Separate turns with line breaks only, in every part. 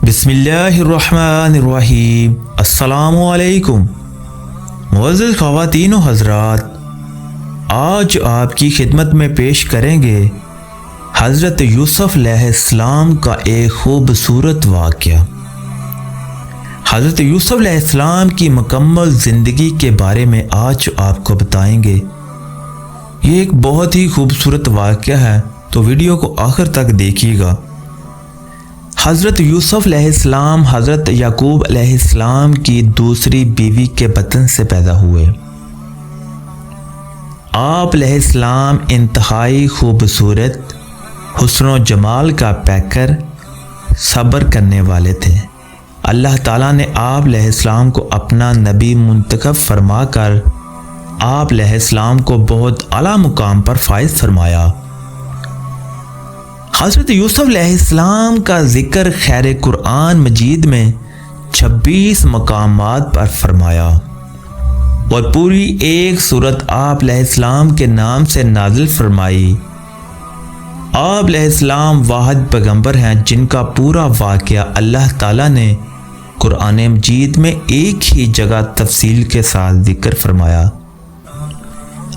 بسم اللہ الرحمن الرحیم۔ السلام علیکم معزز خواتین و حضرات، آج آپ کی خدمت میں پیش کریں گے حضرت یوسف علیہ السلام کا ایک خوبصورت واقعہ۔ حضرت یوسف علیہ السلام کی مکمل زندگی کے بارے میں آج آپ کو بتائیں گے۔ یہ ایک بہت ہی خوبصورت واقعہ ہے، تو ویڈیو کو آخر تک دیکھیے گا۔ حضرت یوسف علیہ السلام حضرت یعقوب علیہ السلام کی دوسری بیوی کے بطن سے پیدا ہوئے۔ آپ علیہ السلام انتہائی خوبصورت، حسن و جمال کا پیکر، صبر کرنے والے تھے۔ اللہ تعالیٰ نے آپ علیہ السلام کو اپنا نبی منتخب فرما کر آپ علیہ السلام کو بہت اعلیٰ مقام پر فائز فرمایا۔ حضرت یوسف علیہ السلام کا ذکر خیر قرآن مجید میں 26 مقامات پر فرمایا اور پوری ایک سورت آپ علیہ السلام کے نام سے نازل فرمائی۔ آپ علیہ السلام واحد پیغمبر ہیں جن کا پورا واقعہ اللہ تعالیٰ نے قرآن مجید میں ایک ہی جگہ تفصیل کے ساتھ ذکر فرمایا۔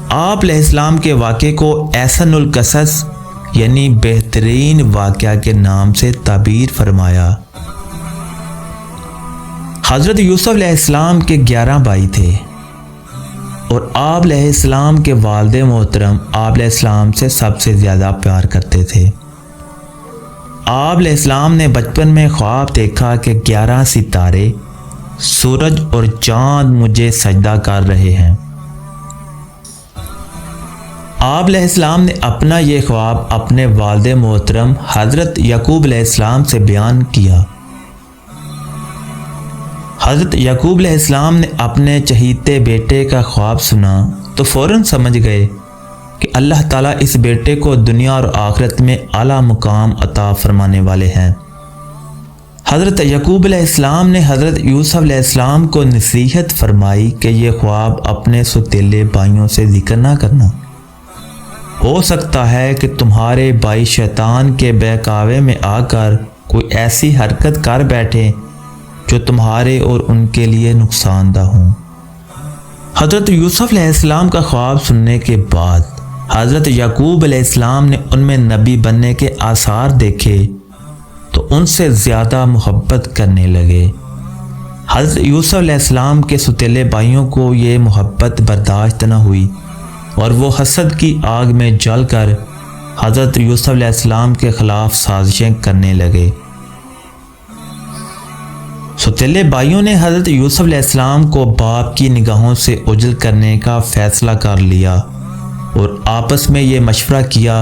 آپ علیہ السلام کے واقعے کو احسن القصص یعنی بہترین واقعہ کے نام سے تعبیر فرمایا۔ حضرت یوسف علیہ السلام کے 11 بھائی تھے اور آپ علیہ السلام کے والد محترم آپ علیہ السلام سے سب سے زیادہ پیار کرتے تھے۔ آپ علیہ السلام نے بچپن میں خواب دیکھا کہ 11 ستارے، سورج اور چاند مجھے سجدہ کر رہے ہیں۔ آپ علیہ السلام نے اپنا یہ خواب اپنے والد محترم حضرت یعقوب علیہ السلام سے بیان کیا۔ حضرت یعقوب علیہ السلام نے اپنے چہیتے بیٹے کا خواب سنا تو فوراً سمجھ گئے کہ اللہ تعالیٰ اس بیٹے کو دنیا اور آخرت میں اعلیٰ مقام عطا فرمانے والے ہیں۔ حضرت یعقوب علیہ السلام نے حضرت یوسف علیہ السلام کو نصیحت فرمائی کہ یہ خواب اپنے سوتیلے بھائیوں سے ذکر نہ کرنا۔ ہو سکتا ہے کہ تمہارے بھائی شیطان کے بہکاوے میں آ کر کوئی ایسی حرکت کر بیٹھے جو تمہارے اور ان کے لیے نقصان دہ ہوں۔ حضرت یوسف علیہ السلام کا خواب سننے کے بعد حضرت یعقوب علیہ السلام نے ان میں نبی بننے کے آثار دیکھے تو ان سے زیادہ محبت کرنے لگے۔ حضرت یوسف علیہ السلام کے سوتیلے بھائیوں کو یہ محبت برداشت نہ ہوئی اور وہ حسد کی آگ میں جل کر حضرت یوسف علیہ السلام کے خلاف سازشیں کرنے لگے۔ سوتیلے بھائیوں نے حضرت یوسف علیہ السلام کو باپ کی نگاہوں سے اوجھل کرنے کا فیصلہ کر لیا اور آپس میں یہ مشورہ کیا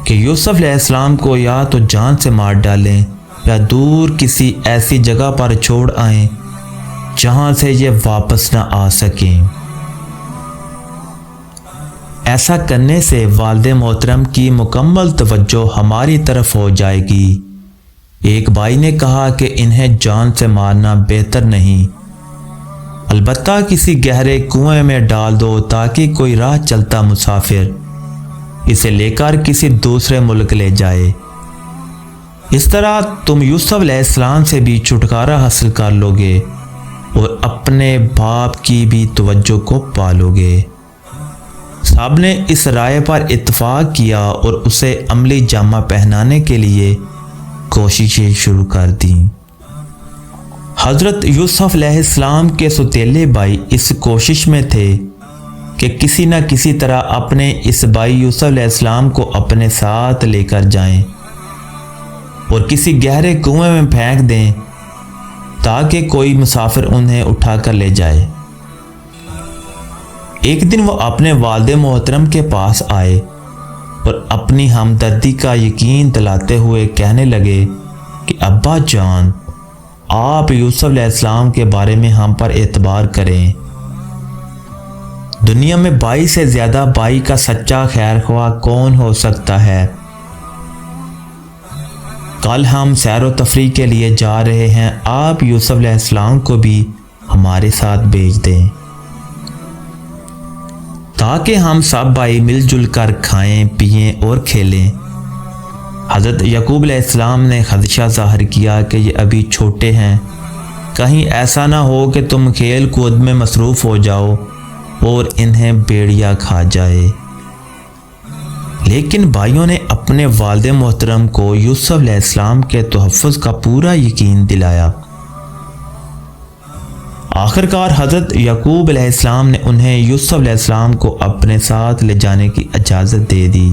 کہ یوسف علیہ السلام کو یا تو جان سے مار ڈالیں یا دور کسی ایسی جگہ پر چھوڑ آئیں جہاں سے یہ واپس نہ آ سکیں۔ ایسا کرنے سے والد محترم کی مکمل توجہ ہماری طرف ہو جائے گی۔ ایک بھائی نے کہا کہ انہیں جان سے مارنا بہتر نہیں، البتہ کسی گہرے کنویں میں ڈال دو تاکہ کوئی راہ چلتا مسافر اسے لے کر کسی دوسرے ملک لے جائے۔ اس طرح تم یوسف علیہ السلام سے بھی چھٹکارا حاصل کر لو گے اور اپنے باپ کی بھی توجہ کو پالو گے۔ سب نے اس رائے پر اتفاق کیا اور اسے عملی جامہ پہنانے کے لیے کوششیں شروع کر دیں۔ حضرت یوسف علیہ السلام کے سوتیلے بھائی اس کوشش میں تھے کہ کسی نہ کسی طرح اپنے اس بھائی یوسف علیہ السلام کو اپنے ساتھ لے کر جائیں اور کسی گہرے کنویں میں پھینک دیں تاکہ کوئی مسافر انہیں اٹھا کر لے جائے۔ ایک دن وہ اپنے والد محترم کے پاس آئے اور اپنی ہمدردی کا یقین دلاتے ہوئے کہنے لگے کہ ابا جان، آپ یوسف علیہ السلام کے بارے میں ہم پر اعتبار کریں۔ دنیا میں بھائی سے زیادہ بھائی کا سچا خیر خواہ کون ہو سکتا ہے؟ کل ہم سیر و تفریح کے لیے جا رہے ہیں، آپ یوسف علیہ السلام کو بھی ہمارے ساتھ بھیج دیں تاکہ ہم سب بھائی مل جل کر کھائیں، پئیں اور کھیلیں۔ حضرت یعقوب علیہ السلام نے خدشہ ظاہر کیا کہ یہ ابھی چھوٹے ہیں، کہیں ایسا نہ ہو کہ تم کھیل کود میں مصروف ہو جاؤ اور انہیں بھیڑیا کھا جائے۔ لیکن بھائیوں نے اپنے والد محترم کو یوسف علیہ السلام کے تحفظ کا پورا یقین دلایا۔ آخرکار حضرت یعقوب علیہ السلام نے انہیں یوسف علیہ السلام کو اپنے ساتھ لے جانے کی اجازت دے دی۔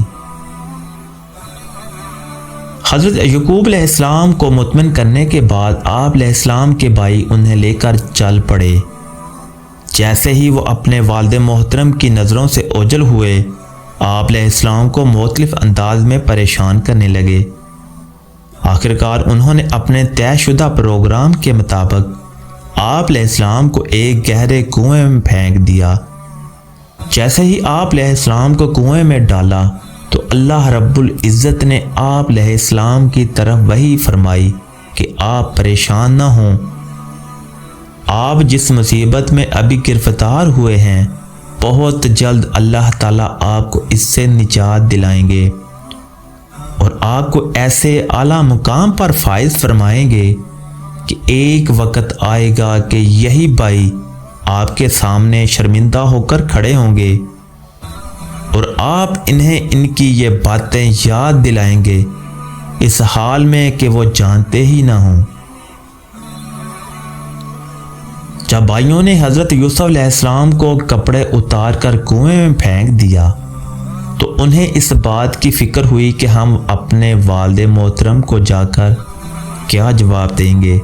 حضرت یعقوب علیہ السلام کو مطمئن کرنے کے بعد آپ علیہ السلام کے بھائی انہیں لے کر چل پڑے۔ جیسے ہی وہ اپنے والد محترم کی نظروں سے اوجھل ہوئے، آپ علیہ السلام کو مختلف انداز میں پریشان کرنے لگے۔ آخرکار انہوں نے اپنے طے شدہ پروگرام کے مطابق آپ علیہ السلام کو ایک گہرے کنویں میں پھینک دیا۔ جیسے ہی آپ علیہ السلام کو کنویں میں ڈالا تو اللہ رب العزت نے آپ علیہ السلام کی طرف وحی فرمائی کہ آپ پریشان نہ ہوں، آپ جس مصیبت میں ابھی گرفتار ہوئے ہیں بہت جلد اللہ تعالیٰ آپ کو اس سے نجات دلائیں گے اور آپ کو ایسے اعلیٰ مقام پر فائز فرمائیں گے کہ ایک وقت آئے گا کہ یہی بھائی آپ کے سامنے شرمندہ ہو کر کھڑے ہوں گے اور آپ انہیں ان کی یہ باتیں یاد دلائیں گے اس حال میں کہ وہ جانتے ہی نہ ہوں۔ جب بھائیوں نے حضرت یوسف علیہ السلام کو کپڑے اتار کر کنویں میں پھینک دیا تو انہیں اس بات کی فکر ہوئی کہ ہم اپنے والد محترم کو جا کر کیا جواب دیں گے۔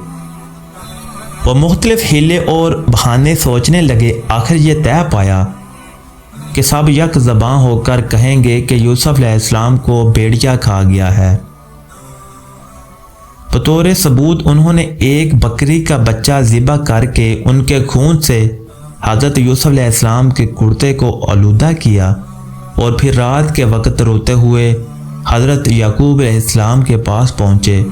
وہ مختلف ہیلے اور بہانے سوچنے لگے۔ آخر یہ طے پایا کہ سب یک زباں ہو کر کہیں گے کہ یوسف علیہ السلام کو بھیڑیا کھا گیا ہے۔ بطور ثبوت انہوں نے ایک بکری کا بچہ ذبح کر کے ان کے خون سے حضرت یوسف علیہ السلام کے کرتے کو آلودہ کیا اور پھر رات کے وقت روتے ہوئے حضرت یعقوب علیہ السلام کے پاس پہنچے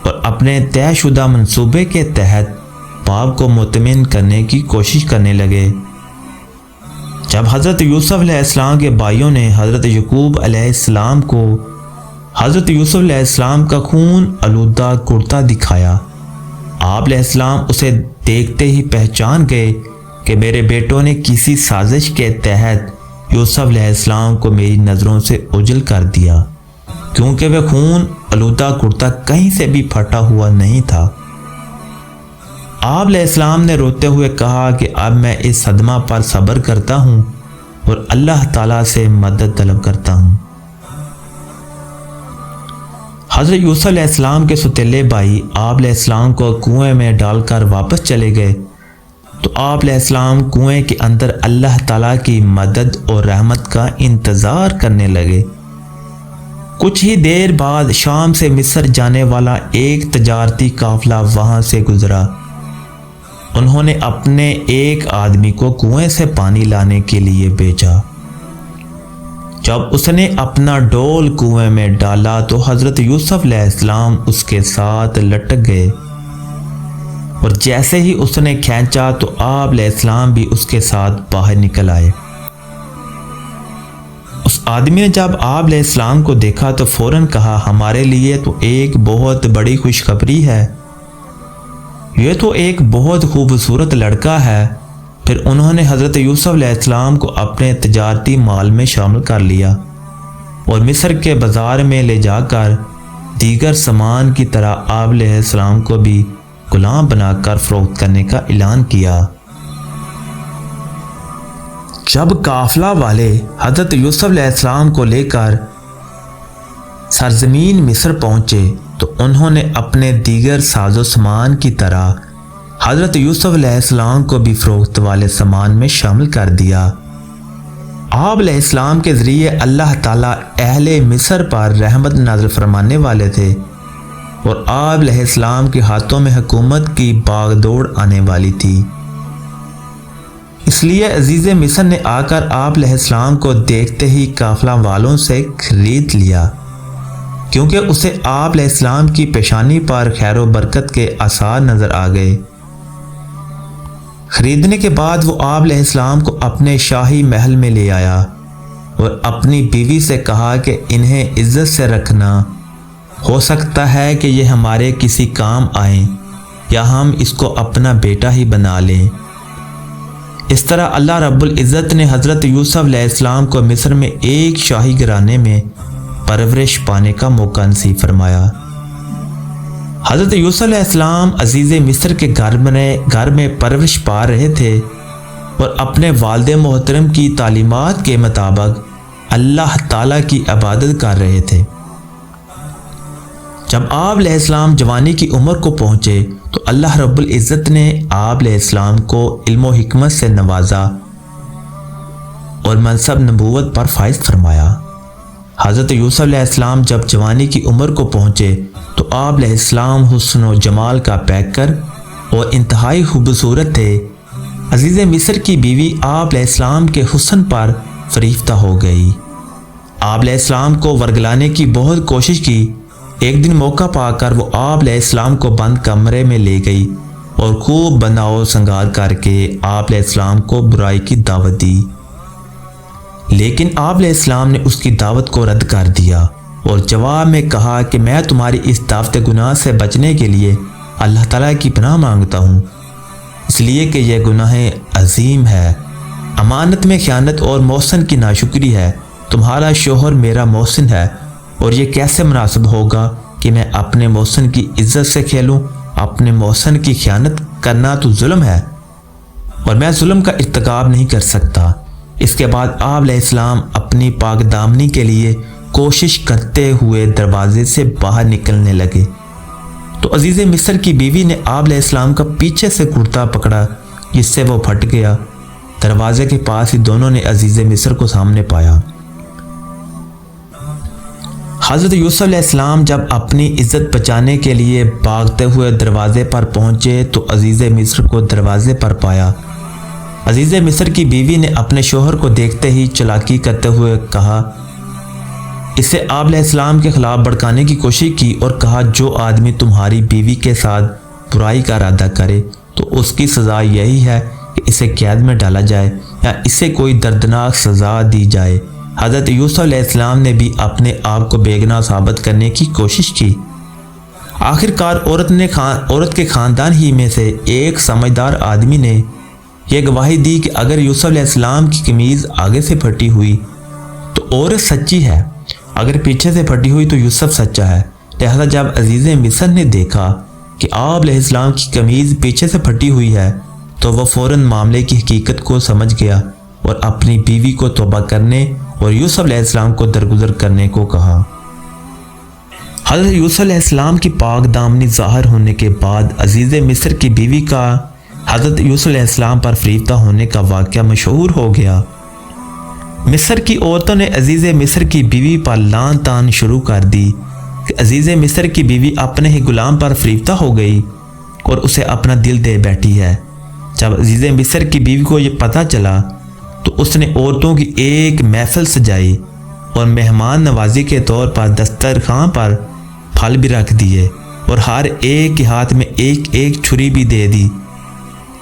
اور اپنے طے شدہ منصوبے کے تحت باپ کو مطمئن کرنے کی کوشش کرنے لگے۔ جب حضرت یوسف علیہ السلام کے بھائیوں نے حضرت یعقوب علیہ السلام کو حضرت یوسف علیہ السلام کا خون آلودہ کرتا دکھایا، آپ علیہ السلام اسے دیکھتے ہی پہچان گئے کہ میرے بیٹوں نے کسی سازش کے تحت یوسف علیہ السلام کو میری نظروں سے اوجھل کر دیا، کیونکہ وہ خون آلودہ کرتا کہیں سے بھی پھٹا ہوا نہیں تھا۔ آپ علیہ السلام نے روتے ہوئے کہا کہ اب میں اس صدمہ پر صبر کرتا ہوں اور اللہ تعالیٰ سے مدد طلب کرتا ہوں۔ حضرت یوسف علیہ السلام کے ستیلے بھائی آپ علیہ السلام کو کنویں میں ڈال کر واپس چلے گئے تو آپ علیہ السلام کنویں کے اندر اللہ تعالیٰ کی مدد اور رحمت کا انتظار کرنے لگے۔ کچھ ہی دیر بعد شام سے مصر جانے والا ایک تجارتی قافلہ وہاں سے گزرا۔ انہوں نے اپنے ایک آدمی کو کنویں سے پانی لانے کے لیے بھیجا۔ جب اس نے اپنا ڈول کنویں میں ڈالا تو حضرت یوسف علیہ السلام اس کے ساتھ لٹک گئے اور جیسے ہی اس نے کھینچا تو آپ علیہ السلام بھی اس کے ساتھ باہر نکل آئے۔ اس آدمی نے جب آپ علیہ السلام کو دیکھا تو فوراً کہا، ہمارے لیے تو ایک بہت بڑی خوشخبری ہے، یہ تو ایک بہت خوبصورت لڑکا ہے۔ پھر انہوں نے حضرت یوسف علیہ السلام کو اپنے تجارتی مال میں شامل کر لیا اور مصر کے بازار میں لے جا کر دیگر سامان کی طرح آپ علیہ السلام کو بھی غلام بنا کر فروخت کرنے کا اعلان کیا۔ جب قافلہ والے حضرت یوسف علیہ السلام کو لے کر سرزمین مصر پہنچے تو انہوں نے اپنے دیگر ساز و سامان کی طرح حضرت یوسف علیہ السلام کو بھی فروخت والے سامان میں شامل کر دیا۔ آپ علیہ السلام کے ذریعے اللہ تعالیٰ اہل مصر پر رحمت نازل فرمانے والے تھے اور آپ علیہ السلام کے ہاتھوں میں حکومت کی باغ دوڑ آنے والی تھی۔ اس لیے عزیز مصر نے آ کر آپ علیہ السلام کو دیکھتے ہی قافلہ والوں سے خرید لیا، کیونکہ اسے آپ علیہ السلام کی پیشانی پر خیر و برکت کے آثار نظر آ گئے۔ خریدنے کے بعد وہ آپ علیہ السلام کو اپنے شاہی محل میں لے آیا اور اپنی بیوی سے کہا کہ انہیں عزت سے رکھنا ہو سکتا ہے کہ یہ ہمارے کسی کام آئیں یا ہم اس کو اپنا بیٹا ہی بنا لیں۔ اس طرح اللہ رب العزت نے حضرت یوسف علیہ السلام کو مصر میں ایک شاہی گھرانے میں پرورش پانے کا موقع نصیب فرمایا۔ حضرت یوسف علیہ السلام عزیز مصر کے گھر میں پرورش پا رہے تھے اور اپنے والد محترم کی تعلیمات کے مطابق اللہ تعالیٰ کی عبادت کر رہے تھے۔ جب آپ علیہ السلام جوانی کی عمر کو پہنچے تو اللہ رب العزت نے آپ علیہ السلام کو علم و حکمت سے نوازا اور منصب نبوت پر فائز فرمایا۔ حضرت یوسف علیہ السلام جب جوانی کی عمر کو پہنچے تو آپ علیہ السلام حسن و جمال کا پیکر اور انتہائی خوبصورت تھے۔ عزیز مصر کی بیوی آپ علیہ السلام کے حسن پر فریفتہ ہو گئی۔ آپ علیہ السلام کو ورگلانے کی بہت کوشش کی۔ ایک دن موقع پا کر وہ آپ علیہ السلام کو بند کمرے میں لے گئی اور خوب بناؤ سنگار کر کے آپ علیہ السلام کو برائی کی دعوت دی، لیکن آپ علیہ السلام نے اس کی دعوت کو رد کر دیا اور جواب میں کہا کہ میں تمہاری اس دعوت گناہ سے بچنے کے لیے اللہ تعالیٰ کی پناہ مانگتا ہوں، اس لیے کہ یہ گناہ عظیم ہے، امانت میں خیانت اور محسن کی ناشکری ہے۔ تمہارا شوہر میرا محسن ہے اور یہ کیسے مناسب ہوگا کہ میں اپنے محسن کی عزت سے کھیلوں؟ اپنے محسن کی خیانت کرنا تو ظلم ہے اور میں ظلم کا ارتکاب نہیں کر سکتا۔ اس کے بعد آپ علیہ السلام اپنی پاک دامنی کے لیے کوشش کرتے ہوئے دروازے سے باہر نکلنے لگے تو عزیز مصر کی بیوی نے آپ علیہ السلام کا پیچھے سے کرتا پکڑا جس سے وہ پھٹ گیا۔ دروازے کے پاس ہی دونوں نے عزیز مصر کو سامنے پایا۔ حضرت یوسف علیہ السلام جب اپنی عزت بچانے کے لیے بھاگتے ہوئے دروازے پر پہنچے تو عزیز مصر کو دروازے پر پایا۔ عزیز مصر کی بیوی نے اپنے شوہر کو دیکھتے ہی چلاکی کرتے ہوئے کہا، اسے آپ علیہ السلام کے خلاف بھڑکانے کی کوشش کی اور کہا، جو آدمی تمہاری بیوی کے ساتھ برائی کا ارادہ کرے تو اس کی سزا یہی ہے کہ اسے قید میں ڈالا جائے یا اسے کوئی دردناک سزا دی جائے۔ حضرت یوسف علیہ السلام نے بھی اپنے آپ کو بے گناہ ثابت کرنے کی کوشش کی۔ آخرکار عورت کے خاندان ہی میں سے ایک سمجھدار آدمی نے یہ گواہی دی کہ اگر یوسف علیہ السلام کی قمیض آگے سے پھٹی ہوئی تو عورت سچی ہے، اگر پیچھے سے پھٹی ہوئی تو یوسف سچا ہے۔ لہذا جب عزیز مصر نے دیکھا کہ آپ علیہ السلام کی قمیض پیچھے سے پھٹی ہوئی ہے تو وہ فوراً معاملے کی حقیقت کو سمجھ گیا اور اپنی بیوی کو توبہ کرنے اور یوسف علیہ السلام کو درگزر کرنے کو کہا۔ حضرت یوسف علیہ السلام کی پاک دامنی ظاہر ہونے کے بعد عزیز مصر کی بیوی کا حضرت یوسف علیہ السلام پر فریفتہ ہونے کا واقعہ مشہور ہو گیا۔ مصر کی عورتوں نے عزیز مصر کی بیوی پر لعن طعن شروع کر دی کہ عزیز مصر کی بیوی اپنے ہی غلام پر فریفتہ ہو گئی اور اسے اپنا دل دے بیٹھی ہے۔ جب عزیز مصر کی بیوی کو یہ پتہ چلا تو اس نے عورتوں کی ایک محفل سجائی اور مہمان نوازی کے طور پر دسترخوان پر پھل بھی رکھ دیے اور ہر ایک کے ہاتھ میں ایک ایک چھری بھی دے دی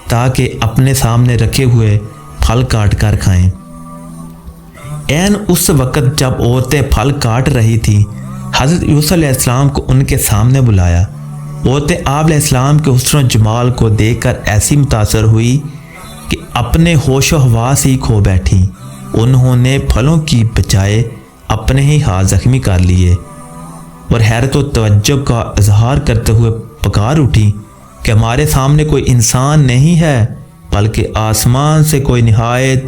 تاکہ اپنے سامنے رکھے ہوئے پھل کاٹ کر کھائیں۔ عین اس وقت جب عورتیں پھل کاٹ رہی تھیں، حضرت یوسف علیہ السلام کو ان کے سامنے بلایا۔ عورتیں آپ علیہ السلام کے حسن و جمال کو دیکھ کر ایسی متاثر ہوئی کہ اپنے ہوش و حواس ہی کھو بیٹھیں۔ انہوں نے پھلوں کی بجائے اپنے ہی ہاتھ زخمی کر لیے اور حیرت و تعجب کا اظہار کرتے ہوئے پکار اٹھی کہ ہمارے سامنے کوئی انسان نہیں ہے بلکہ آسمان سے کوئی نہایت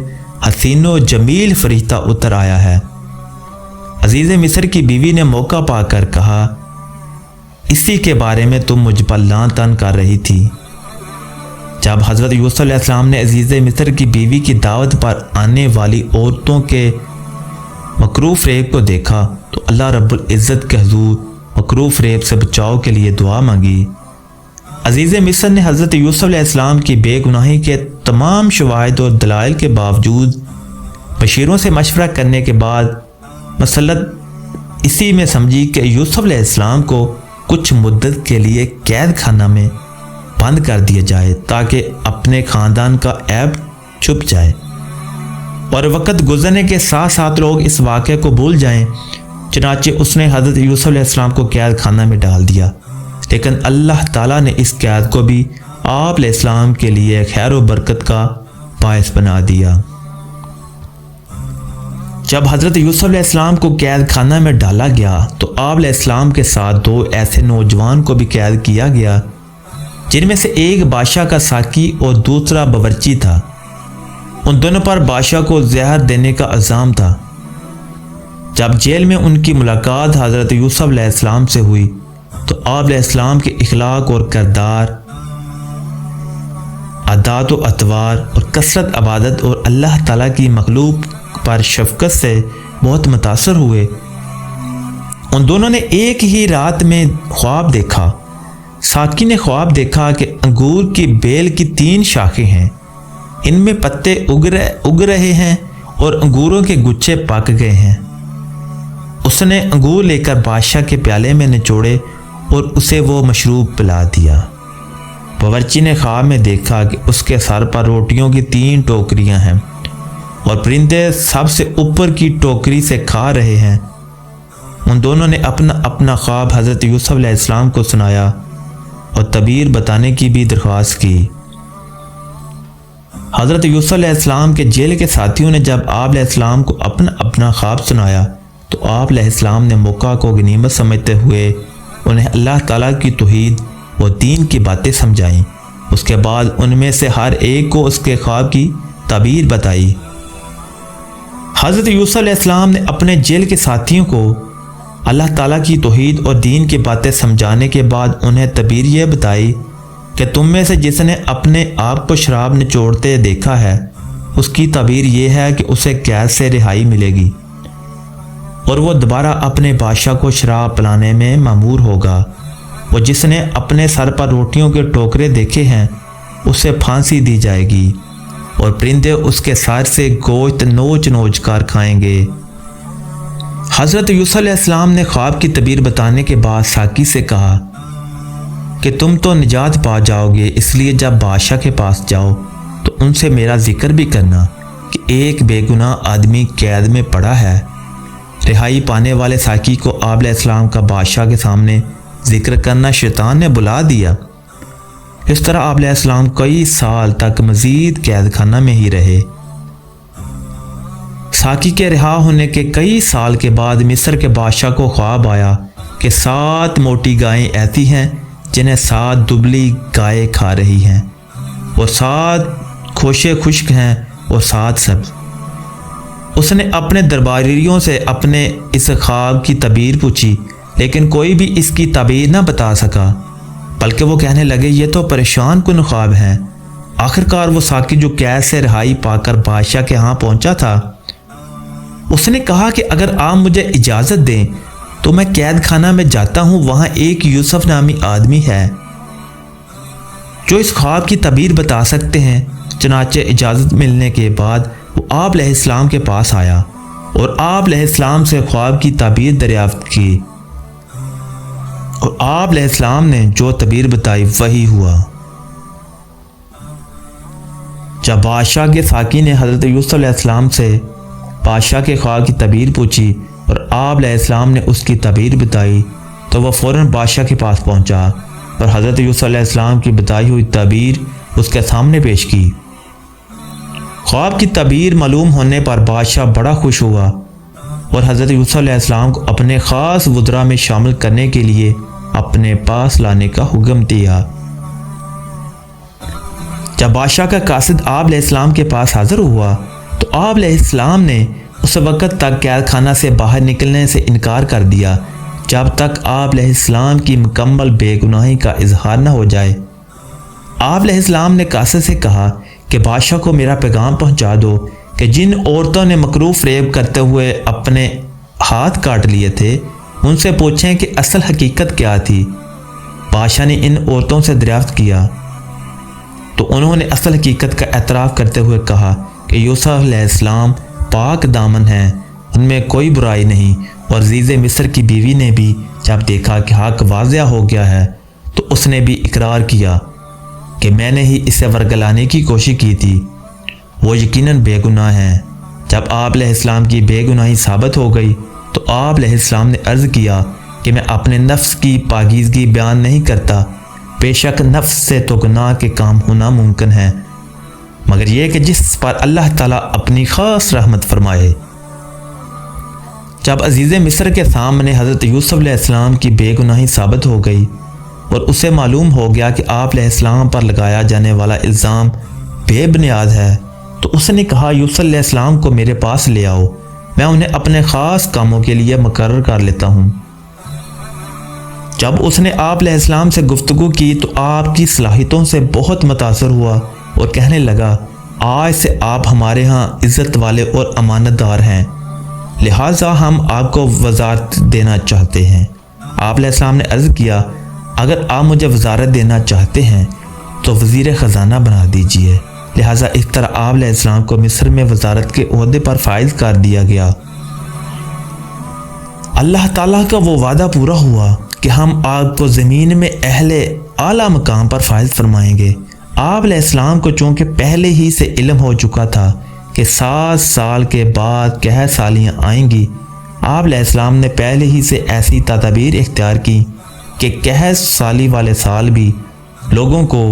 حسین و جمیل فرشتہ اتر آیا ہے۔ عزیز مصر کی بیوی نے موقع پا کر کہا، اسی کے بارے میں تم مجھ پر لعن طعن کر رہی تھی۔ جب حضرت یوسف علیہ السلام نے عزیز مصر کی بیوی کی دعوت پر آنے والی عورتوں کے مکروہ فریب کو دیکھا تو اللہ رب العزت کے حضور مکروہ فریب سے بچاؤ کے لیے دعا مانگی۔ عزیز مصر نے حضرت یوسف علیہ السلام کی بے گناہی کے تمام شواہد اور دلائل کے باوجود بشیروں سے مشورہ کرنے کے بعد مسلط اسی میں سمجھی کہ یوسف علیہ السلام کو کچھ مدت کے لیے قید خانہ میں بند کر دیا جائے تاکہ اپنے خاندان کا عیب چھپ جائے اور وقت گزرنے کے ساتھ ساتھ لوگ اس واقعے کو بھول جائیں چنانچہ اس نے حضرت یوسف علیہ السلام کو قید خانہ میں ڈال دیا، لیکن اللہ تعالیٰ نے اس قید کو بھی آپ علیہ السلام کے لیے خیر و برکت کا باعث بنا دیا۔ جب حضرت یوسف علیہ السلام کو قید خانہ میں ڈالا گیا تو آپ علیہ السلام کے ساتھ 2 ایسے نوجوان کو بھی قید کیا گیا جن میں سے ایک بادشاہ کا ساقی اور دوسرا باورچی تھا۔ ان دونوں پر بادشاہ کو زہر دینے کا الزام تھا۔ جب جیل میں ان کی ملاقات حضرت یوسف علیہ السلام سے ہوئی تو آپ علیہ السلام کے اخلاق اور کردار، عادات و اطوار اور کثرت عبادت اور اللہ تعالیٰ کی مخلوق پر شفقت سے بہت متاثر ہوئے۔ ان دونوں نے ایک ہی رات میں خواب دیکھا۔ ساقی نے خواب دیکھا کہ انگور کی بیل کی 3 شاخیں ہیں، ان میں پتے اگ رہے ہیں اور انگوروں کے گچھے پک گئے ہیں۔ اس نے انگور لے کر بادشاہ کے پیالے میں نچوڑے اور اسے وہ مشروب پلا دیا۔ باورچی نے خواب میں دیکھا کہ اس کے سر پر روٹیوں کی 3 ٹوکریاں ہیں اور پرندے سب سے اوپر کی ٹوکری سے کھا رہے ہیں۔ ان دونوں نے اپنا خواب حضرت یوسف علیہ السلام کو سنایا اور تعبیر بتانے کی بھی درخواست کی۔ حضرت یوسف علیہ السلام کے جیل کے ساتھیوں نے جب آپ علیہ السلام کو اپنا خواب سنایا تو آپ علیہ السلام نے موقع کو غنیمت سمجھتے ہوئے انہیں اللہ تعالیٰ کی توحید و دین کی باتیں سمجھائیں۔ اس کے بعد ان میں سے ہر ایک کو اس کے خواب کی تعبیر بتائی۔ حضرت یوسف علیہ السلام نے اپنے جیل کے ساتھیوں کو اللہ تعالیٰ کی توحید اور دین کی باتیں سمجھانے کے بعد انہیں تعبیر یہ بتائی کہ تم میں سے جس نے اپنے آپ کو شراب نچوڑتے دیکھا ہے اس کی تعبیر یہ ہے کہ اسے قید سے رہائی ملے گی اور وہ دوبارہ اپنے بادشاہ کو شراب پلانے میں مأمور ہوگا۔ وہ جس نے اپنے سر پر روٹیوں کے ٹوکرے دیکھے ہیں اسے پھانسی دی جائے گی اور پرندے اس کے سر سے گوشت نوچ نوچ کر کھائیں گے۔ حضرت یوسف علیہ السلام نے خواب کی تعبیر بتانے کے بعد ساقی سے کہا کہ تم تو نجات پا جاؤ گے، اس لیے جب بادشاہ کے پاس جاؤ تو ان سے میرا ذکر بھی کرنا کہ ایک بے گناہ آدمی قید میں پڑا ہے۔ رہائی پانے والے ساقی کو آپ علیہ السلام کا بادشاہ کے سامنے ذکر کرنا شیطان نے بلا دیا۔ اس طرح آپ علیہ السلام کئی سال تک مزید قید خانہ میں ہی رہے۔ ساقی کے رہا ہونے کے کئی سال کے بعد مصر کے بادشاہ کو خواب آیا کہ 7 موٹی گائیں ایسی ہیں جنہیں 7 دبلی گائیں کھا رہی ہیں اور 7 کھوشے خشک ہیں اور 7 سبز۔ اس نے اپنے درباریوں سے اپنے اس خواب کی تعبیر پوچھی لیکن کوئی بھی اس کی تعبیر نہ بتا سکا، بلکہ وہ کہنے لگے یہ تو پریشان کن خواب ہیں۔ آخرکار وہ ساقی جو قید سے رہائی پا کر بادشاہ کے ہاں پہنچا تھا، اس نے کہا کہ اگر آپ مجھے اجازت دیں تو میں قید خانہ میں جاتا ہوں، وہاں ایک یوسف نامی آدمی ہے جو اس خواب کی تعبیر بتا سکتے ہیں۔ چنانچہ اجازت ملنے کے بعد وہ آپ علیہ السلام کے پاس آیا اور آپ علیہ السلام سے خواب کی تعبیر دریافت کی، اور آپ علیہ السلام نے جو تعبیر بتائی وہی ہوا۔ جب بادشاہ کے ساقی نے حضرت یوسف علیہ السلام سے بادشاہ کے خواب کی تعبیر پوچھی اور آپ علیہ السلام نے اس کی تعبیر بتائی تو وہ فوراً بادشاہ کے پاس پہنچا اور حضرت یوسف علیہ السلام کی بتائی ہوئی تعبیر اس کے سامنے پیش کی۔ خواب کی تعبیر معلوم ہونے پر بادشاہ بڑا خوش ہوا اور حضرت یوسف علیہ السلام کو اپنے خاص وزراء میں شامل کرنے کے لیے اپنے پاس لانے کا حکم دیا۔ جب بادشاہ کا قاصد آپ علیہ السلام کے پاس حاضر ہوا تو آپ علیہ السلام نے اس وقت تک قید خانہ سے باہر نکلنے سے انکار کر دیا جب تک آپ علیہ السلام کی مکمل بے گناہی کا اظہار نہ ہو جائے۔ آپ علیہ السلام نے قاصد سے کہا کہ بادشاہ کو میرا پیغام پہنچا دو کہ جن عورتوں نے مکروہ فریب کرتے ہوئے اپنے ہاتھ کاٹ لیے تھے ان سے پوچھیں کہ اصل حقیقت کیا تھی۔ بادشاہ نے ان عورتوں سے دریافت کیا تو انہوں نے اصل حقیقت کا اعتراف کرتے ہوئے کہا کہ یوسف علیہ السلام پاک دامن ہیں، ان میں کوئی برائی نہیں، اور عزیز مصر کی بیوی نے بھی جب دیکھا کہ حق واضح ہو گیا ہے تو اس نے بھی اقرار کیا کہ میں نے ہی اسے ورگلانے کی کوشش کی تھی، وہ یقیناً بے گناہ ہیں۔ جب آپ علیہ السلام کی بے گناہی ثابت ہو گئی تو آپ علیہ السلام نے عرض کیا کہ میں اپنے نفس کی پاکیزگی بیان نہیں کرتا، بے شک نفس سے تو گناہ کے کام ہونا ممکن ہے، مگر یہ کہ جس پر اللہ تعالیٰ اپنی خاص رحمت فرمائے۔ جب عزیز مصر کے سامنے حضرت یوسف علیہ السلام کی بے گناہی ثابت ہو گئی اور اسے معلوم ہو گیا کہ آپ علیہ السلام پر لگایا جانے والا الزام بے بنیاد ہے، تو اس نے کہا یوسف علیہ السلام کو میرے پاس لے آؤ، میں انہیں اپنے خاص کاموں کے لیے مقرر کر لیتا ہوں۔ جب اس نے آپ علیہ السلام سے گفتگو کی تو آپ کی صلاحیتوں سے بہت متاثر ہوا اور کہنے لگا، آج سے آپ ہمارے ہاں عزت والے اور امانت دار ہیں، لہٰذا ہم آپ کو وزارت دینا چاہتے ہیں۔ آپ علیہ السلام نے عرض کیا، اگر آپ مجھے وزارت دینا چاہتے ہیں تو وزیر خزانہ بنا دیجئے۔ لہٰذا اس طرح آپ علیہ السلام کو مصر میں وزارت کے عہدے پر فائز کر دیا گیا۔ اللہ تعالیٰ کا وہ وعدہ پورا ہوا کہ ہم آپ کو زمین میں اہل اعلیٰ مقام پر فائز فرمائیں گے۔ آپ علیہ السلام کو چونکہ پہلے ہی سے علم ہو چکا تھا کہ 7 سال کے بعد قحط سالیاں آئیں گی، آپ علیہ السلام نے پہلے ہی سے ایسی تدابیر اختیار کی کہ قحط سالی والے سال بھی لوگوں کو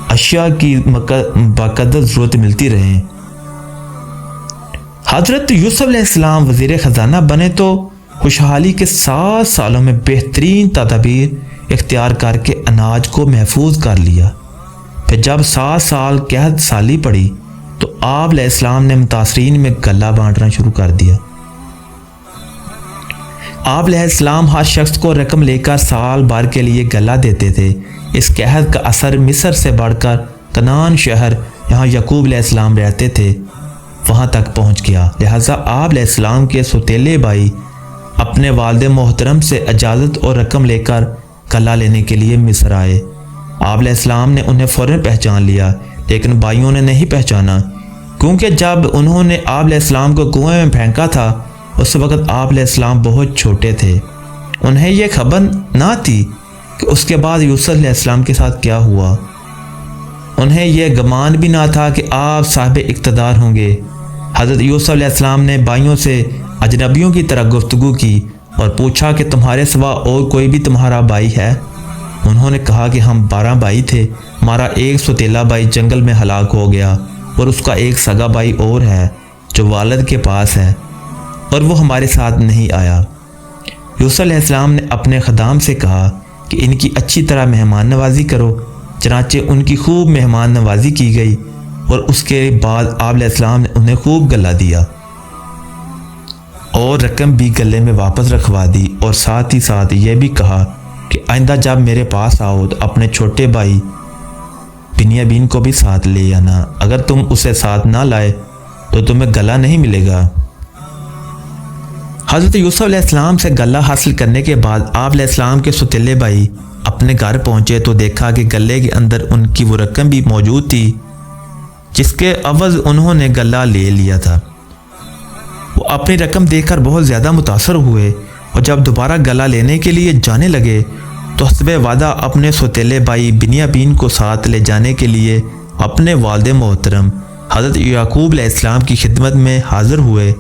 اشیاء کی باقاعدہ ضرورت ملتی رہے۔ حضرت یوسف علیہ السلام وزیر خزانہ بنے تو خوشحالی کے 7 سالوں میں بہترین تدابیر اختیار کر کے اناج کو محفوظ کر لیا۔ پھر جب 7 سال قحط سالی پڑی تو آپ علیہ السلام نے متاثرین میں غلہ بانٹنا شروع کر دیا۔ آپ علیہ السلام ہر شخص کو رقم لے کر سال بھر کے لیے غلہ دیتے تھے۔ اس قحط کا اثر مصر سے بڑھ کر کنعان شہر، جہاں یعقوب علیہ السلام رہتے تھے، وہاں تک پہنچ گیا۔ لہٰذا آپ علیہ السلام کے سوتیلے بھائی اپنے والد محترم سے اجازت اور رقم لے کر غلہ لینے کے لیے مصر آئے۔ آپ علیہ السلام نے انہیں فوراً پہچان لیا، لیکن بھائیوں نے نہیں پہچانا، کیونکہ جب انہوں نے آپ علیہ السلام کو کنویں میں پھینکا تھا اس وقت آپ علیہ السلام بہت چھوٹے تھے۔ انہیں یہ خبر نہ تھی کہ اس کے بعد یوسف علیہ السلام کے ساتھ کیا ہوا۔ انہیں یہ گمان بھی نہ تھا کہ آپ صاحب اقتدار ہوں گے۔ حضرت یوسف علیہ السلام نے بھائیوں سے اجنبیوں کی طرح گفتگو کی اور پوچھا کہ تمہارے سوا اور کوئی بھی تمہارا بھائی ہے؟ انہوں نے کہا کہ ہم 12 بھائی تھے، ہمارا ایک سوتیلا بھائی جنگل میں ہلاک ہو گیا اور اس کا ایک سگا بھائی اور ہے جو والد کے پاس ہے اور وہ ہمارے ساتھ نہیں آیا۔ یوسف علیہ السلام نے اپنے خدام سے کہا کہ ان کی اچھی طرح مہمان نوازی کرو۔ چنانچہ ان کی خوب مہمان نوازی کی گئی اور اس کے بعد آپ علیہ السلام نے انہیں خوب غلہ دیا اور رقم بھی گلے میں واپس رکھوا دی، اور ساتھ ہی ساتھ یہ بھی کہا کہ آئندہ جب میرے پاس آؤ تو اپنے چھوٹے بھائی بنیامین کو بھی ساتھ لے آنا، اگر تم اسے ساتھ نہ لائے تو تمہیں غلہ نہیں ملے گا۔ حضرت یوسف علیہ السلام سے غلہ حاصل کرنے کے بعد آپ علیہ السلام کے سوتیلے بھائی اپنے گھر پہنچے تو دیکھا کہ غلے کے اندر ان کی وہ رقم بھی موجود تھی جس کے عوض انہوں نے غلہ لے لیا تھا۔ وہ اپنی رقم دیکھ کر بہت زیادہ متاثر ہوئے اور جب دوبارہ غلہ لینے کے لیے جانے لگے تو حسب وعدہ اپنے سوتیلے بھائی بنیامین کو ساتھ لے جانے کے لیے اپنے والد محترم حضرت یعقوب علیہ السلام کی خدمت میں حاضر ہوئے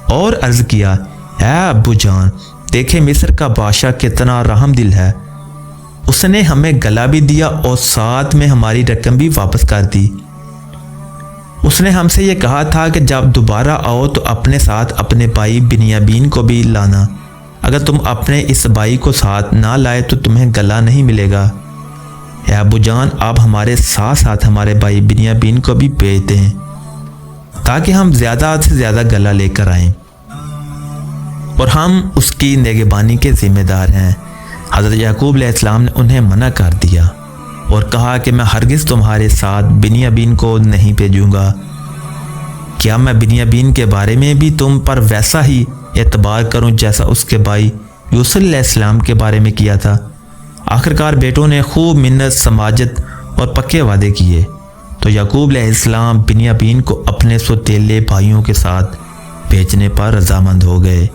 اور عرض کیا، اے ابو جان، دیکھیں مصر کا بادشاہ کتنا رحم دل ہے، اس نے ہمیں غلہ بھی دیا اور ساتھ میں ہماری رقم بھی واپس کر دی۔ اس نے ہم سے یہ کہا تھا کہ جب دوبارہ آؤ تو اپنے ساتھ اپنے بھائی بنیامین کو بھی لانا، اگر تم اپنے اس بھائی کو ساتھ نہ لائے تو تمہیں غلہ نہیں ملے گا۔ اے ابو جان، آپ ہمارے ساتھ ساتھ ہمارے بھائی بنیامین کو بھی بھیج دیں تاکہ ہم زیادہ سے زیادہ غلہ لے کر آئیں اور ہم اس کی نگہبانی کے ذمہ دار ہیں۔ حضرت یعقوب علیہ السلام نے انہیں منع کر دیا اور کہا کہ میں ہرگز تمہارے ساتھ بنیامین کو نہیں بھیجوں گا۔ کیا میں بنیامین کے بارے میں بھی تم پر ویسا ہی اعتبار کروں جیسا اس کے بھائی یوسف علیہ السلام کے بارے میں کیا تھا؟ آخرکار بیٹوں نے خوب منت سماجت اور پکے وعدے کیے تو یعقوب علیہ السلام بنیامین کو اپنے سوتیلے بھائیوں کے ساتھ بھیجنے پر رضامند ہو گئے۔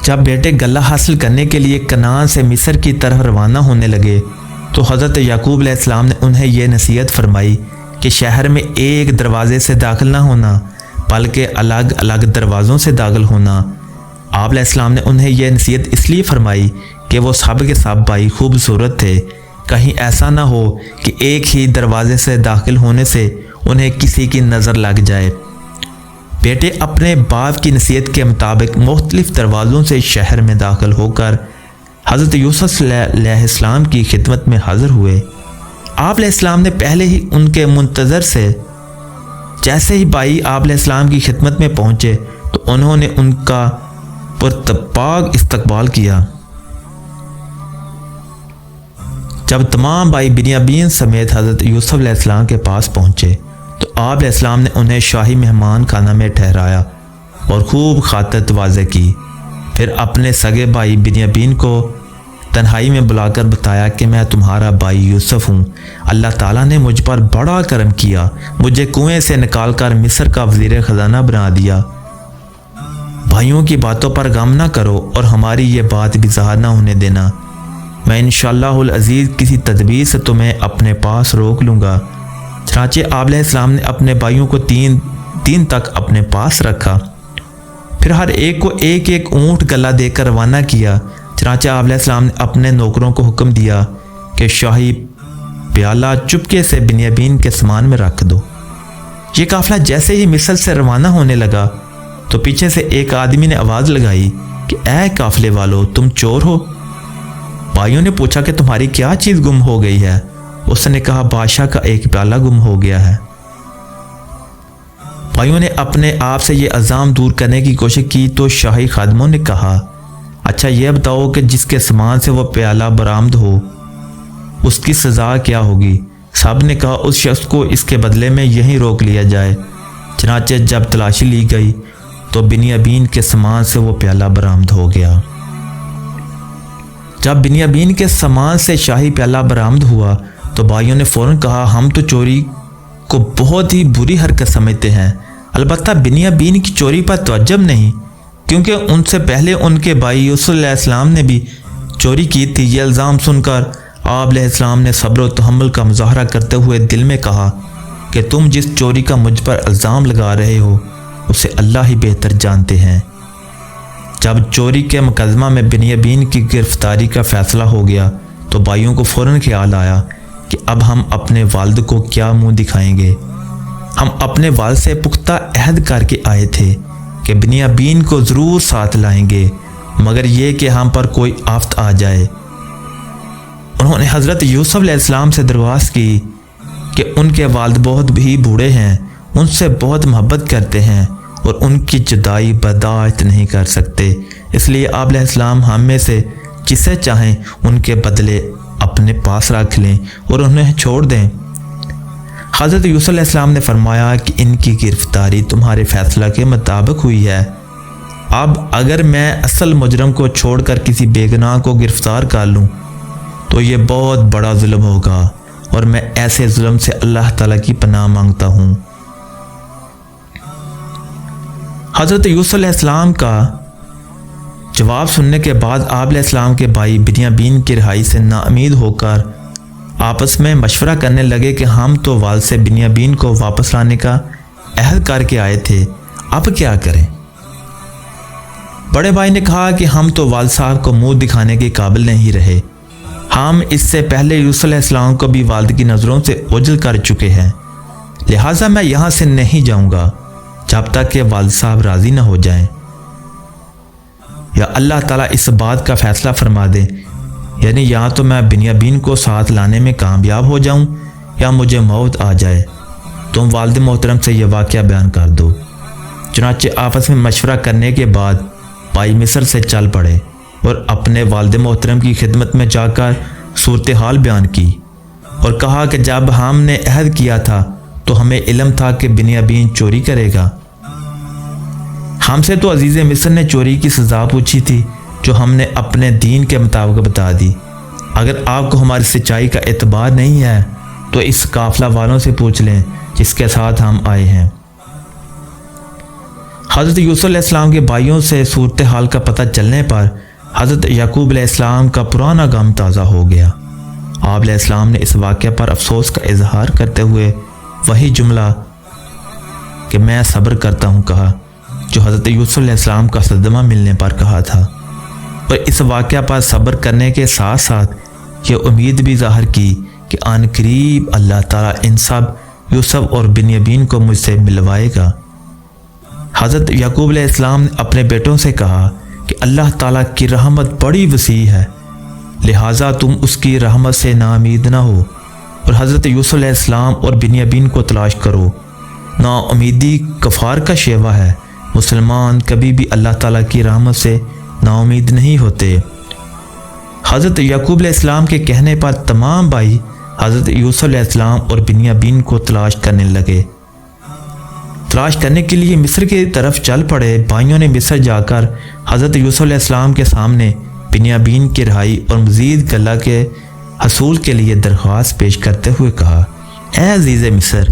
جب بیٹے غلہ حاصل کرنے کے لیے کنعان سے مصر کی طرف روانہ ہونے لگے تو حضرت یعقوب علیہ السلام نے انہیں یہ نصیحت فرمائی کہ شہر میں ایک دروازے سے داخل نہ ہونا بلکہ الگ الگ دروازوں سے داخل ہونا۔ آپ علیہ السلام نے انہیں یہ نصیحت اس لیے فرمائی کہ وہ سب کے سب بھائی خوبصورت تھے، کہیں ایسا نہ ہو کہ ایک ہی دروازے سے داخل ہونے سے انہیں کسی کی نظر لگ جائے۔ بیٹے اپنے باپ کی نصیحت کے مطابق مختلف دروازوں سے شہر میں داخل ہو کر حضرت یوسف علیہ السلام کی خدمت میں حاضر ہوئے۔ آپ علیہ السلام نے پہلے ہی ان کے منتظر سے جیسے ہی بھائی آپ علیہ السلام کی خدمت میں پہنچے تو انہوں نے ان کا پرتپاک استقبال کیا۔ جب تمام بھائی بنیامین سمیت حضرت یوسف علیہ السلام کے پاس پہنچے تو آپ علیہ السلام نے انہیں شاہی مہمان خانہ میں ٹھہرایا اور خوب خاطر تواضع کی۔ پھر اپنے سگے بھائی بنیامین کو تنہائی میں بلا کر بتایا کہ میں تمہارا بھائی یوسف ہوں، اللہ تعالیٰ نے مجھ پر بڑا کرم کیا، مجھے کنویں سے نکال کر مصر کا وزیر خزانہ بنا دیا۔ بھائیوں کی باتوں پر غم نہ کرو اور ہماری یہ بات بھی ظاہر نہ ہونے دینا، میں انشاءاللہ العزیز کسی تدبیر سے تمہیں اپنے پاس روک لوں گا۔ چنانچہ آپ علیہ السلام نے اپنے بھائیوں کو 3 دن تک اپنے پاس رکھا، پھر ہر ایک کو ایک ایک اونٹ گلہ دے کر روانہ کیا۔ چنانچہ آپ علیہ السلام نے اپنے نوکروں کو حکم دیا کہ شاہی پیالہ چپکے سے بنیامین کے سامان میں رکھ دو۔ یہ قافلہ جیسے ہی مصر سے روانہ ہونے لگا تو پیچھے سے ایک آدمی نے آواز لگائی کہ اے قافلے والو، تم چور ہو؟ بھائیوں نے پوچھا کہ تمہاری کیا چیز گم ہو گئی ہے؟ اس نے کہا بادشاہ کا ایک پیالہ گم ہو گیا ہے۔ بھائیوں نے اپنے آپ سے یہ الزام دور کرنے کی کوشش کی تو شاہی خادموں نے کہا اچھا یہ بتاؤ کہ جس کے سامان سے وہ پیالہ برآمد ہو اس کی سزا کیا ہوگی؟ سب نے کہا اس شخص کو اس کے بدلے میں یہیں روک لیا جائے۔ چنانچہ جب تلاشی لی گئی تو بنیامین کے سامان سے وہ پیالہ برآمد ہو گیا۔ جب بنیامین کے سامان سے شاہی پیالہ برآمد ہوا تو بھائیوں نے فوراً کہا ہم تو چوری کو بہت ہی بری حرکت سمجھتے ہیں، البتہ بنیامین کی چوری پر تعجب نہیں، کیونکہ ان سے پہلے ان کے بھائی یوسف علیہ السلام نے بھی چوری کی تھی۔ یہ الزام سن کر آپ علیہ السلام نے صبر و تحمل کا مظاہرہ کرتے ہوئے دل میں کہا کہ تم جس چوری کا مجھ پر الزام لگا رہے ہو اسے اللہ ہی بہتر جانتے ہیں۔ جب چوری کے مقدمہ میں بنیامین کی گرفتاری کا فیصلہ ہو گیا تو بھائیوں کو فوراً خیال آیا کہ اب ہم اپنے والد کو کیا منہ دکھائیں گے۔ ہم اپنے والد سے پختہ عہد کر کے آئے تھے کہ بنیامین کو ضرور ساتھ لائیں گے، مگر یہ کہ ہم پر کوئی آفت آ جائے۔ انہوں نے حضرت یوسف علیہ السلام سے درخواست کی کہ ان کے والد بہت ہی بوڑھے ہیں، ان سے بہت محبت کرتے ہیں اور ان کی جدائی برداشت نہیں کر سکتے، اس لیے آپ علیہ السلام ہم میں سے جسے چاہیں ان کے بدلے اپنے پاس رکھ لیں اور انہیں چھوڑ دیں۔ حضرت یوسف علیہ السلام نے فرمایا کہ ان کی گرفتاری تمہارے فیصلہ کے مطابق ہوئی ہے۔ اب اگر میں اصل مجرم کو چھوڑ کر کسی بے گناہ کو گرفتار کر لوں تو یہ بہت بڑا ظلم ہوگا اور میں ایسے ظلم سے اللہ تعالیٰ کی پناہ مانگتا ہوں۔ حضرت یوسف علیہ السلام کا جواب سننے کے بعد آپ علیہ السلام کے بھائی بنیامین کی رہائی سے نا امید ہو کر آپس میں مشورہ کرنے لگے کہ ہم تو والد سے بنیامین کو واپس لانے کا عہد کر کے آئے تھے، اب کیا کریں؟ بڑے بھائی نے کہا کہ ہم تو والد صاحب کو منہ دکھانے کے قابل نہیں رہے، ہم اس سے پہلے یوسف علیہ السلام کو بھی والد کی نظروں سے اوجھل کر چکے ہیں، لہٰذا میں یہاں سے نہیں جاؤں گا جب تک کہ والد صاحب راضی نہ ہو جائیں، یا اللہ تعالیٰ اس بات کا فیصلہ فرما دے، یعنی یا تو میں بنیامین کو ساتھ لانے میں کامیاب ہو جاؤں یا مجھے موت آ جائے، تم والد محترم سے یہ واقعہ بیان کر دو۔ چنانچہ آپس میں مشورہ کرنے کے بعد بھائی مصر سے چل پڑے اور اپنے والد محترم کی خدمت میں جا کر صورتحال بیان کی اور کہا کہ جب ہم نے عہد کیا تھا تو ہمیں علم تھا کہ بنیامین چوری کرے گا، ہم سے تو عزیز مصر نے چوری کی سزا پوچھی تھی جو ہم نے اپنے دین کے مطابق بتا دی، اگر آپ کو ہماری سچائی کا اعتبار نہیں ہے تو اس قافلہ والوں سے پوچھ لیں جس کے ساتھ ہم آئے ہیں۔ حضرت یوسف علیہ السلام کے بھائیوں سے صورتحال کا پتہ چلنے پر حضرت یعقوب علیہ السلام کا پرانا غم تازہ ہو گیا۔ آپ علیہ السلام نے اس واقعہ پر افسوس کا اظہار کرتے ہوئے وہی جملہ کہ میں صبر کرتا ہوں کہا، جو حضرت یوسف علیہ السلام کا صدمہ ملنے پر کہا تھا، اور اس واقعہ پر صبر کرنے کے ساتھ ساتھ یہ امید بھی ظاہر کی کہ آن قریب اللہ تعالیٰ ان سب یوسف اور بنیامین کو مجھ سے ملوائے گا۔ حضرت یعقوب علیہ السلام نے اپنے بیٹوں سے کہا کہ اللہ تعالیٰ کی رحمت بڑی وسیع ہے، لہٰذا تم اس کی رحمت سے نا امید نہ ہو، اور حضرت یوسف علیہ السلام اور بنیامین کو تلاش کرو۔ نا امیدی کفار کا شیوہ ہے، مسلمان کبھی بھی اللہ تعالیٰ کی رحمت سے نا امید نہیں ہوتے۔ حضرت یعقوب علیہ السلام کے کہنے پر تمام بھائی حضرت یوسف علیہ السلام اور بنیامین کو تلاش کرنے لگے۔ تلاش کرنے کے لیے مصر کی طرف چل پڑے۔ بھائیوں نے مصر جا کر حضرت یوسف علیہ السلام کے سامنے بنیامین کی رہائی اور مزید غلہ کے حصول کے لیے درخواست پیش کرتے ہوئے کہا، اے عزیز مصر،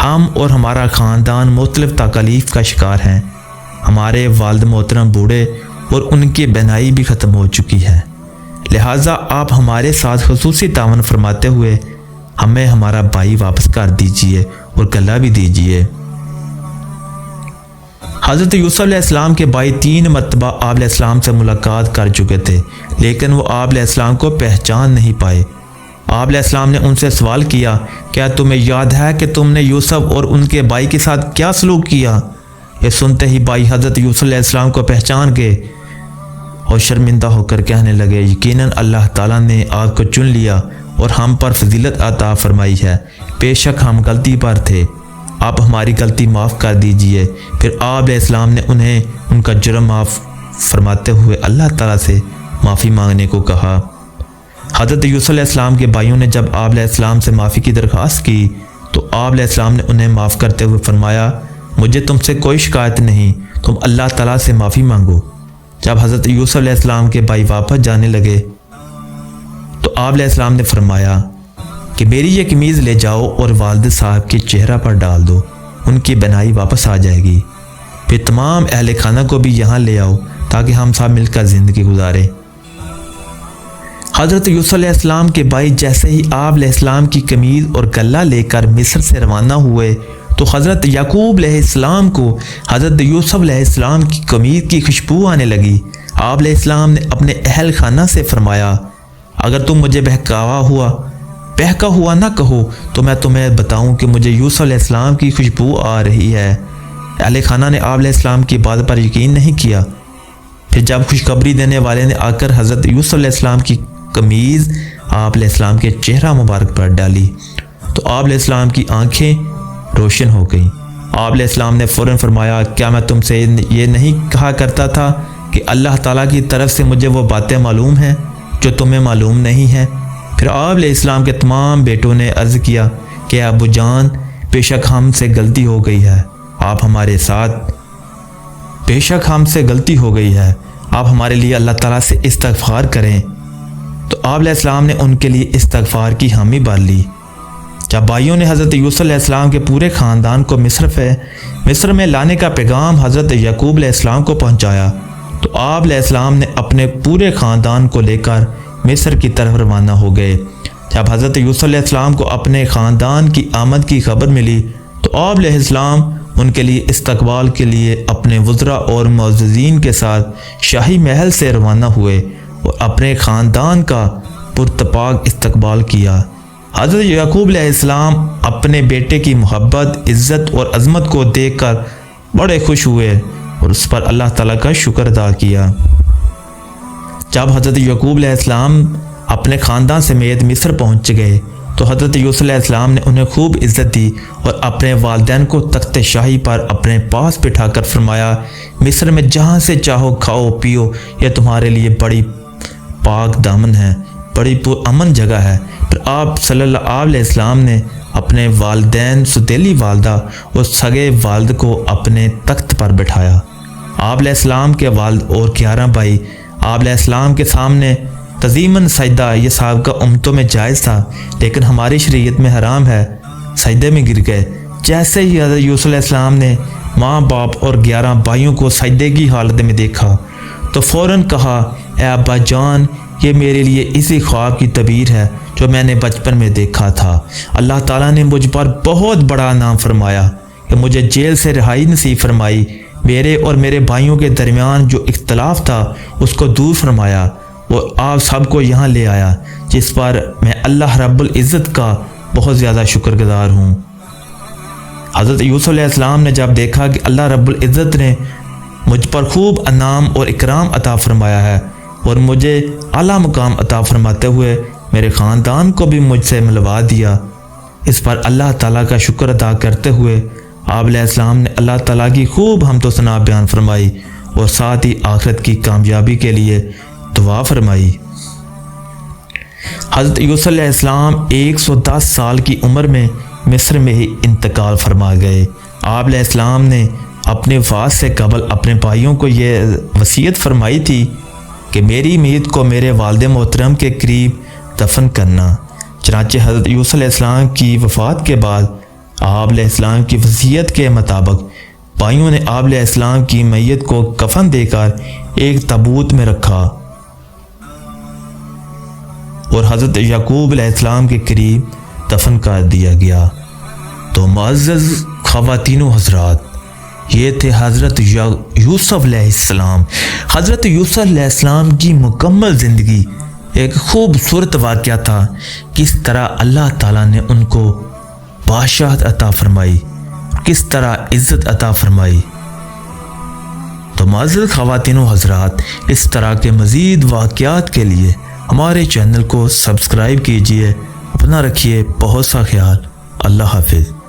ہم اور ہمارا خاندان مختلف تکالیف کا شکار ہیں۔ ہمارے والد محترم بوڑھے اور ان کی بینائی بھی ختم ہو چکی ہے، لہٰذا آپ ہمارے ساتھ خصوصی تعاون فرماتے ہوئے ہمیں ہمارا بھائی واپس کر دیجئے اور غلہ بھی دیجئے۔ حضرت یوسف علیہ السلام کے بھائی 3 مرتبہ آپ علیہ السلام سے ملاقات کر چکے تھے، لیکن وہ آپ علیہ السلام کو پہچان نہیں پائے۔ آپ علیہ السلام نے ان سے سوال کیا، کیا تمہیں یاد ہے کہ تم نے یوسف اور ان کے بھائی کے ساتھ کیا سلوک کیا؟ یہ سنتے ہی بھائی حضرت یوسف علیہ السلام کو پہچان گئے اور شرمندہ ہو کر کہنے لگے، یقیناً اللہ تعالیٰ نے آپ کو چن لیا اور ہم پر فضیلت عطا فرمائی ہے، بے شک ہم غلطی پر تھے، آپ ہماری غلطی معاف کر دیجئے۔ پھر آپ علیہ السلام نے انہیں ان کا جرم معاف فرماتے ہوئے اللہ تعالیٰ سے معافی مانگنے کو کہا۔ حضرت یوسف علیہ السلام کے بھائیوں نے جب آپ علیہ السلام سے معافی کی درخواست کی تو آپ علیہ السلام نے انہیں معاف کرتے ہوئے فرمایا، مجھے تم سے کوئی شکایت نہیں، تم اللہ تعالیٰ سے معافی مانگو۔ جب حضرت یوسف علیہ السلام کے بھائی واپس جانے لگے تو آپ علیہ السلام نے فرمایا کہ میری یہ قمیض لے جاؤ اور والد صاحب کے چہرہ پر ڈال دو، ان کی بنائی واپس آ جائے گی۔ پھر تمام اہل خانہ کو بھی یہاں لے آؤ تاکہ ہم سب مل کر زندگی گزاریں۔ حضرت یوسف علیہ السلام کے بھائی جیسے ہی آپ علیہ السلام کی قمیض اور غلہ لے کر مصر سے روانہ ہوئے تو حضرت یعقوب علیہ السلام کو حضرت یوسف علیہ السلام کی قمیض کی خوشبو آنے لگی۔ آپ علیہ السلام نے اپنے اہل خانہ سے فرمایا، اگر تم مجھے بہکا ہوا نہ کہو تو میں تمہیں بتاؤں کہ مجھے یوسف علیہ السلام کی خوشبو آ رہی ہے۔ اہل خانہ نے آپ علیہ السلام کی بات پر یقین نہیں کیا۔ پھر جب خوشخبری دینے والے نے آ کر حضرت یوسف علیہ السلام کی قمیض آپ علیہ السلام کے چہرہ مبارک پر ڈالی تو آپ علیہ السلام کی آنکھیں روشن ہو گئیں۔ آپ علیہ السلام نے فوراً فرمایا، کیا میں تم سے یہ نہیں کہا کرتا تھا کہ اللہ تعالیٰ کی طرف سے مجھے وہ باتیں معلوم ہیں جو تمہیں معلوم نہیں ہیں؟ پھر آپ علیہ السلام کے تمام بیٹوں نے عرض کیا کہ ابو جان، بے شک ہم سے غلطی ہو گئی ہے، آپ ہمارے لیے اللہ تعالیٰ سے استغفار کریں۔ تو آپ علیہ السلام نے ان کے لیے استغفار کی حامی بھر لی۔ جب بھائیوں نے حضرت یوسف علیہ السلام کے پورے خاندان کو مصر میں لانے کا پیغام حضرت یعقوب علیہ السلام کو پہنچایا تو آپ علیہ السلام نے اپنے پورے خاندان کو لے کر مصر کی طرف روانہ ہو گئے۔ جب حضرت یوسف علیہ السلام کو اپنے خاندان کی آمد کی خبر ملی تو آپ علیہ السلام ان کے لیے استقبال کے لیے اپنے وزراء اور معززین کے ساتھ شاہی محل سے روانہ ہوئے اور اپنے خاندان کا پرتپاک استقبال کیا۔ حضرت یعقوب علیہ السلام اپنے بیٹے کی محبت، عزت اور عظمت کو دیکھ کر بڑے خوش ہوئے اور اس پر اللہ تعالیٰ کا شکر ادا کیا۔ جب حضرت یعقوب علیہ السلام اپنے خاندان سمیت مصر پہنچ گئے تو حضرت یوسف علیہ السلام نے انہیں خوب عزت دی اور اپنے والدین کو تخت شاہی پر اپنے پاس بٹھا کر فرمایا، مصر میں جہاں سے چاہو کھاؤ پیو، یہ تمہارے لیے بڑی پاک دامن ہے، بڑی پرامن جگہ ہے۔ پھر آپ صلی اللہ علیہ السلام نے اپنے والدین، ستیلی والدہ اور سگے والد کو اپنے تخت پر بٹھایا۔ آپ علیہ السلام کے والد اور 11 بھائی آپ علیہ السلام کے سامنے تعظیماً سجدہ، یہ سابقہ امتوں میں جائز تھا لیکن ہماری شریعت میں حرام ہے، سجدے میں گر گئے۔ جیسے ہی حضرت یوسف علیہ السلام نے ماں باپ اور 11 بھائیوں کو سجدے کی حالت میں دیکھا تو فوراً کہا، اے ابا جان، یہ میرے لیے اسی خواب کی تعبیر ہے جو میں نے بچپن میں دیکھا تھا۔ اللہ تعالیٰ نے مجھ پر بہت بڑا انعام فرمایا، کہ مجھے جیل سے رہائی نصیب فرمائی، میرے اور میرے بھائیوں کے درمیان جو اختلاف تھا اس کو دور فرمایا اور آپ سب کو یہاں لے آیا، جس پر میں اللہ رب العزت کا بہت زیادہ شکر گزار ہوں۔ حضرت یوسف علیہ السلام نے جب دیکھا کہ اللہ رب العزت نے مجھ پر خوب انعام اور اکرام عطا فرمایا ہے اور مجھے اعلیٰ مقام عطا فرماتے ہوئے میرے خاندان کو بھی مجھ سے ملوا دیا، اس پر اللہ تعالیٰ کا شکر ادا کرتے ہوئے آپ علیہ السلام نے اللہ تعالیٰ کی خوب حمد و ثنا بیان فرمائی اور ساتھ ہی آخرت کی کامیابی کے لیے دعا فرمائی۔ حضرت یوسف علیہ السلام 110 سال کی عمر میں مصر میں ہی انتقال فرما گئے۔ آپ علیہ السلام نے اپنے وفات سے قبل اپنے بھائیوں کو یہ وصیت فرمائی تھی کہ میری میت کو میرے والد محترم کے قریب دفن کرنا۔ چنانچہ حضرت یوسف علیہ السلام کی وفات کے بعد آپ علیہ السلام کی وصیت کے مطابق بھائیوں نے آپ علیہ السلام کی میت کو کفن دے کر ایک تابوت میں رکھا اور حضرت یعقوب علیہ السلام کے قریب دفن کر دیا گیا۔ تو معزز خواتین و حضرات، یہ تھے حضرت یوسف علیہ السلام۔ حضرت یوسف علیہ السلام کی مکمل زندگی ایک خوبصورت واقعہ تھا، کس طرح اللہ تعالیٰ نے ان کو بادشاہت عطا فرمائی، کس طرح عزت عطا فرمائی۔ تو معزز خواتین و حضرات، اس طرح کے مزید واقعات کے لیے ہمارے چینل کو سبسکرائب کیجئے۔ اپنا رکھیے بہت سا خیال۔ اللہ حافظ۔